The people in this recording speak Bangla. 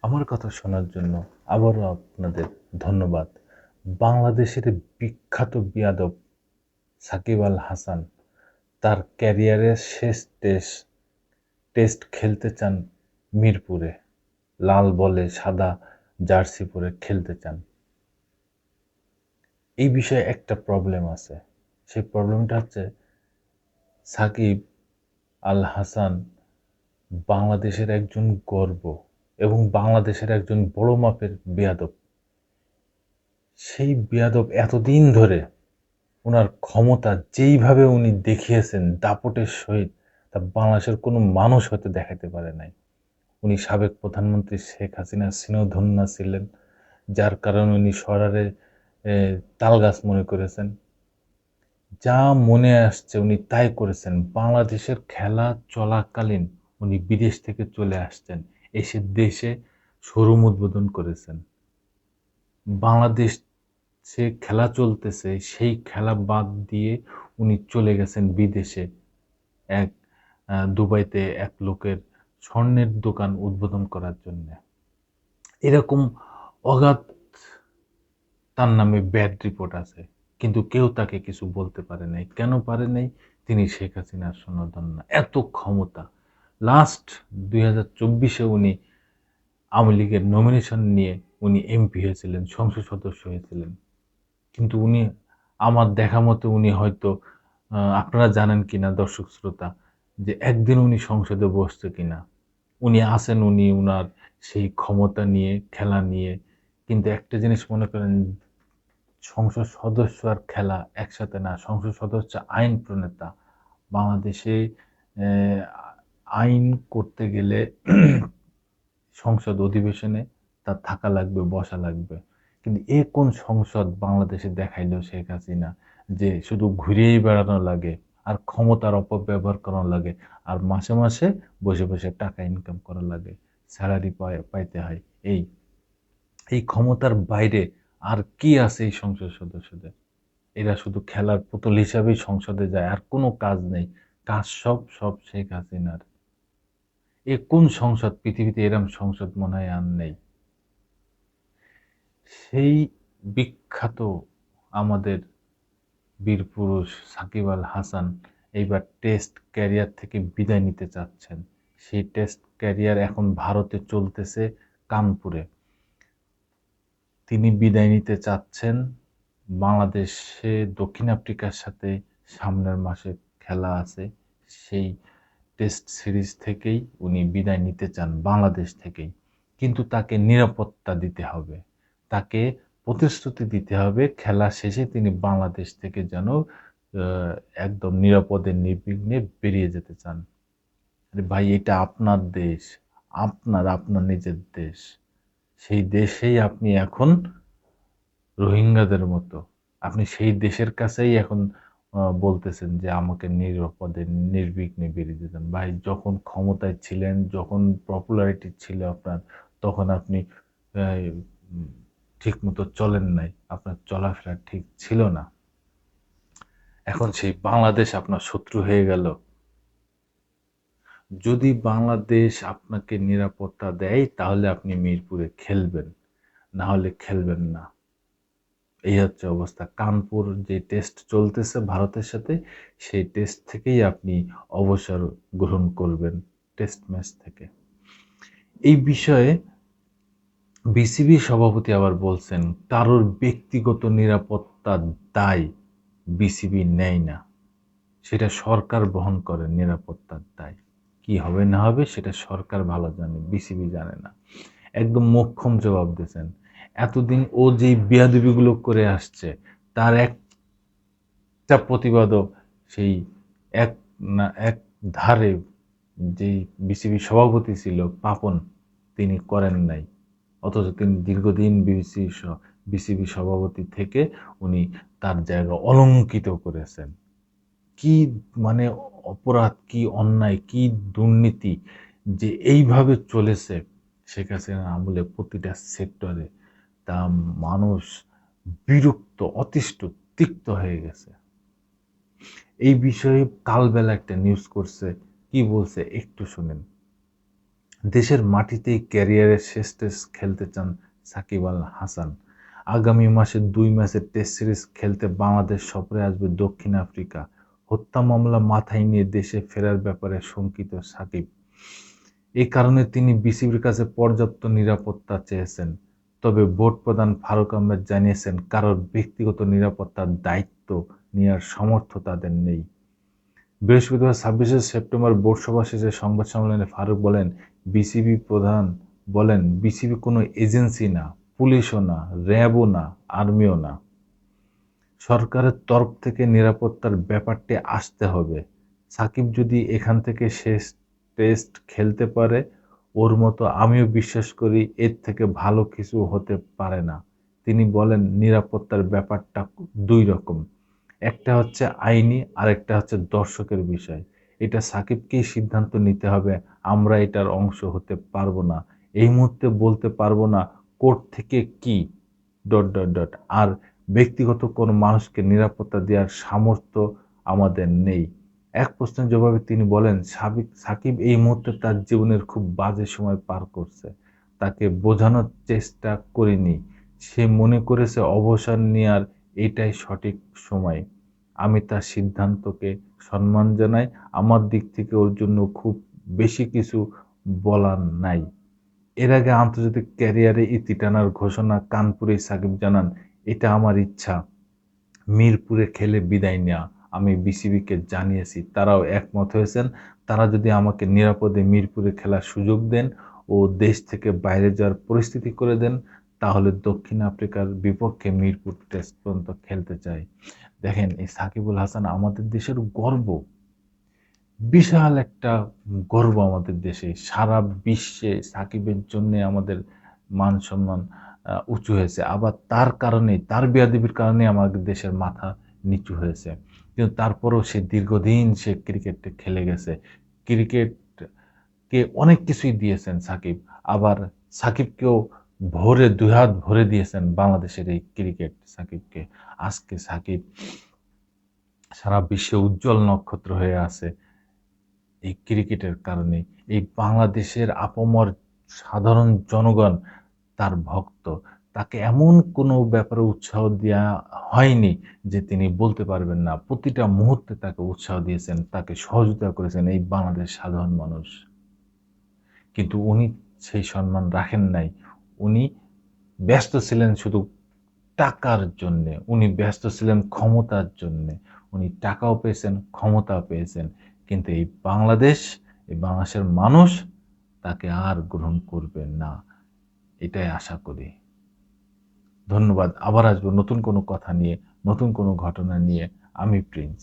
আমার কথা শোনার জন্য আবারও আপনাদের ধন্যবাদ। বাংলাদেশের বিখ্যাত বিয়াদব সাকিব আল হাসান তার ক্যারিয়ারের শেষ টেস্ট খেলতে চান মিরপুরে। লাল বলে সাদা জার্সি পরে খেলতে চান। এই বিষয়ে একটা প্রবলেম আছে। সেই প্রবলেমটা হচ্ছে সাকিব আল হাসান বাংলাদেশের একজন গর্ব এবং বাংলাদেশের একজন বড় মাপের বেয়াদব। সেই বেয়াদব এতদিন ধরে উনার ক্ষমতা যেইভাবে উনি দেখিয়েছেন দাপটের সহিত, তা বাংলাদেশের কোনো মানুষ হয়তো দেখাতে পারে নাই। উনি সাবেক প্রধানমন্ত্রী শেখ হাসিনার স্নেহধন্যা ছিলেন, যার কারণে উনি সরারে তালগাছ মনে করেছেন। যা মনে আসছে উনি তাই করেছেন। বাংলাদেশের খেলা চলাকালীন উনি বিদেশ থেকে চলে আসছেন, এসে দেশে শোরুম উদ্বোধন করেছেন। বাংলাদেশে খেলা চলতেছে, সেই খেলা বাদ দিয়ে উনি চলে গেছেন বিদেশে। এক দুবাইতে এক লোকের স্বর্ণের দোকান উদ্বোধন করার জন্য। এরকম অগাধ তার নামে ব্যাড রিপোর্ট আছে, কিন্তু কেউ তাকে কিছু বলতে পারে নাই। কেন পারে নাই? তিনি শেখ হাসিনার সনদন না। এত ক্ষমতা। লাস্ট 2024-এ উনি আওয়ামী লীগের নমিনেশন নিয়ে উনি এমপি হয়েছিলেন, সংসদ সদস্য হয়েছিলেন। কিন্তু উনি, আমার দেখা মতে উনি হয়তো, আপনারা জানেন কিনা দর্শক শ্রোতা, যে একদিন উনি সংসদে বসছে কিনা। উনি আছেন, উনি উনার সেই ক্ষমতা নিয়ে, খেলা নিয়ে। কিন্তু একটা জিনিস মনে করেন, সংসদ সদস্য আর খেলা একসাথে না। সংসদ সদস্য আইন প্রণেতা। বাংলাদেশে আইন করতে গেলে সংসদ অধিবেশনে তার থাকা লাগবে, বসা লাগবে। কিন্তু এ কোন সংসদ বাংলাদেশে দেখাইলো শেখ হাসিনা, যে শুধু ঘুরেই বেড়ানো লাগে আর ক্ষমতার অপব্যবহার করানো লাগে, আর মাসে মাসে বসে বসে টাকা ইনকাম করা লাগে, স্যালারি পাইতে হয়। এই এই ক্ষমতার বাইরে আর কি আছে এই সংসদ সদস্যদের? এরা শুধু খেলার পুতুল হিসাবেই সংসদে যায়, আর কোনো কাজ নেই। কাজ সব সব শেখ হাসিনার। এ কোন সংসদ? পৃথিবীতে এরম সংসদ মনে হয় আর নেই। সেই বিখ্যাত আমাদের বীরপুরুষ সাকিব আল হাসান এইবার টেস্ট ক্যারিয়ার থেকে বিদায় নিতে চাচ্ছেন। সেই টেস্ট ক্যারিয়ার এখন ভারতে চলতেছে, কানপুরে। তিনি বিদায় নিতে চাচ্ছেন। বাংলাদেশে দক্ষিণ আফ্রিকার সাথে সামনের মাসে খেলা আছে। সেই টেস্ট সিরিজ থেকেই উনি বিদায় নিতে চান, বাংলাদেশ থেকেই। কিন্তু তাকে নিরাপত্তা দিতে হবে। তাকে প্রতিশ্রুতি দিতে হবে খেলা শেষে তিনি বাংলাদেশ থেকে যেন একদম নিরাপদে নির্বিঘ্নে বেরিয়ে যেতে চান। আরে ভাই, এটা আপনার দেশ, আপনার নিজের দেশ। সেই দেশেই আপনি এখন রোহিঙ্গাদের মতো, আপনি সেই দেশের কাছেই এখন বলতেছেন যে আমাকে নিরাপদে নির্বিঘ্নে বেরিয়ে যেতেন। ভাই, যখন ক্ষমতায় ছিলেন, যখন পপুলারিটি ছিল আপনার, তখন আপনি ঠিক মতো চলেন নাই, আপনার চলাফেরা ঠিক ছিল না। এখন সেই বাংলাদেশ আপনার শত্রু হয়ে গেল। যদি বাংলাদেশ আপনাকে নিরাপত্তা দেয় তাহলে আপনি মিরপুরে খেলবেন, না হলে খেলবেন না। এই হচ্ছে অবস্থা। কানপুর যে টেস্ট চলতেছে ভারতের সাথে, সেই টেস্ট থেকেই আপনি অবসর গ্রহণ করবেন, টেস্ট ম্যাচ থেকে। এই বিষয়ে বিসিবি সভাপতি আবার বলছেন, কারোর ব্যক্তিগত নিরাপত্তার দায় বিসিবি নেয় না, সেটা সরকার বহন করে নিরাপত্তার দায়। কি হবে না হবে সেটা সরকার ভালো জানে, বিসিবি জানে না। একদম মোক্ষম জবাব দিয়েছেন। এতদিন ও যেই বেয়াদবিগুলো করে আসছে, তার একটা প্রতিবাদও সেই এক এক ধারে যেই বিসিবি সভাপতি ছিল পাপন, তিনি করেন নাই। অথচ তিনি দীর্ঘদিন বিসিবি সভাপতি থেকে উনি তার জায়গা অলঙ্কিত করেছেন। কি মানে অপরাধ, কি অন্যায়, কি দুর্নীতি যে এইভাবে চলেছে শেখ হাসিনার আমলে প্রতিটা সেক্টরে, তা মানুষ বিরক্ত, অতিষ্ঠ, তিক্ত হয়ে গেছে। এই বিষয়ে কালবেলা একটা নিউজ করছে, কি বলছে একটু শুনেন। দেশের মাটিতেই ক্যারিয়ারের শেষ টেস্ট খেলতে চান সাকিব আল হাসান। আগামী মাসে 2 ম্যাচের টেস্ট সিরিজ খেলতে বাংলাদেশ সফরে আসবে দক্ষিণ আফ্রিকা। হত্যা মামলা মাথায় নিয়ে দেশে ফেরার ব্যাপারে শঙ্কিত সাকিব। এই কারণে তিনি বিসিবির কাছে পর্যাপ্ত নিরাপত্তা চেয়েছেন। তবে বোর্ড প্রধান ফারুক আহমেদ জানিয়েছেন, কারোর ব্যক্তিগত নিরাপত্তার দায়িত্ব নেওয়ার সামর্থ্য তাদের নেই। বৃহস্পতিবার 26শে সেপ্টেম্বর বোর্ড সভা শেষে সংবাদ সম্মেলনে ফারুক বলেন, বিসিবি প্রধান বলেন, বিসিবি কোনো এজেন্সি না, পুলিশও না, র্যাবও না, আর্মিও না। সরকারের তরফ থেকে নিরাপত্তার ব্যাপারটি আসতে হবে। সাকিব যদি এখান থেকে শেষ টেস্ট খেলতে পারে, ওর মতো আমিও বিশ্বাস করি এর থেকে ভালো কিছু হতে পারে না। তিনি বলেন, নিরাপত্তার ব্যাপারটা 2 রকম। একটা হচ্ছে আইনি, আরেকটা হচ্ছে দর্শকের বিষয়। এটা সাকিবকেই সিদ্ধান্ত নিতে হবে। আমরা এটার অংশ হতে পারবো না। এই মুহূর্তে বলতে পারবো না কোর্ট থেকে কি... আর ব্যক্তিগত কোনো মানুষকে নিরাপত্তা দেওয়ার সামর্থ্য আমাদের নেই। এক প্রশ্নের জবাবে তিনি বলেন, সাকিব এই মুহূর্তে তার জীবনের খুব বাজে সময় পার করছে। তাকে বোঝানোর চেষ্টা করিনি। সে মনে করেছে অবসর নেওয়ার এটাই সঠিক সময়। আমি তার সিদ্ধান্তকে সম্মান জানাই। আমার দিক থেকে ওর জন্য খুব বেশি কিছু বলার নাই। এর আগে আন্তর্জাতিক ক্যারিয়ারে ইতি টানার ঘোষণা কানপুরে সাকিব জানান, এটা আমার ইচ্ছা, মিরপুরে খেলে বিদায় নেওয়া। আমি বিসিবিকে জানিয়েছি, তারাও একমত হয়েছেন। তারা যদি আমাকে নিরাপদে মিরপুরে খেলার সুযোগ দেন ও দেশ থেকে বাইরে যাওয়ার পরিস্থিতি করে দেন, তাহলে দক্ষিণ আফ্রিকার বিপক্ষে মিরপুর টেস্ট পর্যন্ত খেলতে চাই। দেখেন, এই সাকিবুল হাসান আমাদের দেশের গর্ব, বিশাল একটা গর্ব আমাদের দেশে। সারা বিশ্বে সাকিবের জন্য আমাদের মান সম্মান উঁচু হয়েছে। আবার তার কারণে, তার বেয়াদবির কারণে আমাদের দেশের মাথা নিচু হয়েছে। কিন্তু তারপরেও সে দীর্ঘদিন সে ক্রিকেটে খেলে গেছে। ক্রিকেটকে অনেক কিছুই দিয়েছেন সাকিব। আবার সাকিবকেও ভরে, দুই হাত ভরে দিয়েছেন বাংলাদেশের এই ক্রিকেট সাকিবকে। আজকে সাকিব সারা বিশ্বে উজ্জ্বল নক্ষত্র হয়ে আছে এই ক্রিকেটের কারণে। এই বাংলাদেশের আপামর সাধারণ জনগণ তার ভক্ত। তাকে এমন কোনো ব্যাপারে উৎসাহ দেওয়া হয়নি যে তিনি বলতে পারবেন না। প্রতিটা মুহূর্তে তাকে উৎসাহ দিয়েছেন, তাকে সহযোগিতা করেছেন এই বাংলাদেশ সাধারণ মানুষ। কিন্তু উনি সেই সম্মান রাখেন নাই। উনি ব্যস্ত ছিলেন শুধু টাকার জন্যে, উনি ব্যস্ত ছিলেন ক্ষমতার জন্যে। উনি টাকাও পেয়েছেন, ক্ষমতাও পেয়েছেন। কিন্তু এই বাংলাদেশের মানুষ তাকে আর গ্রহণ করবে না, এটাই আশা করি। ধন্যবাদ। আবার আসবো নতুন কোনো কথা নিয়ে, নতুন কোনো ঘটনা নিয়ে। আমি প্রিন্স।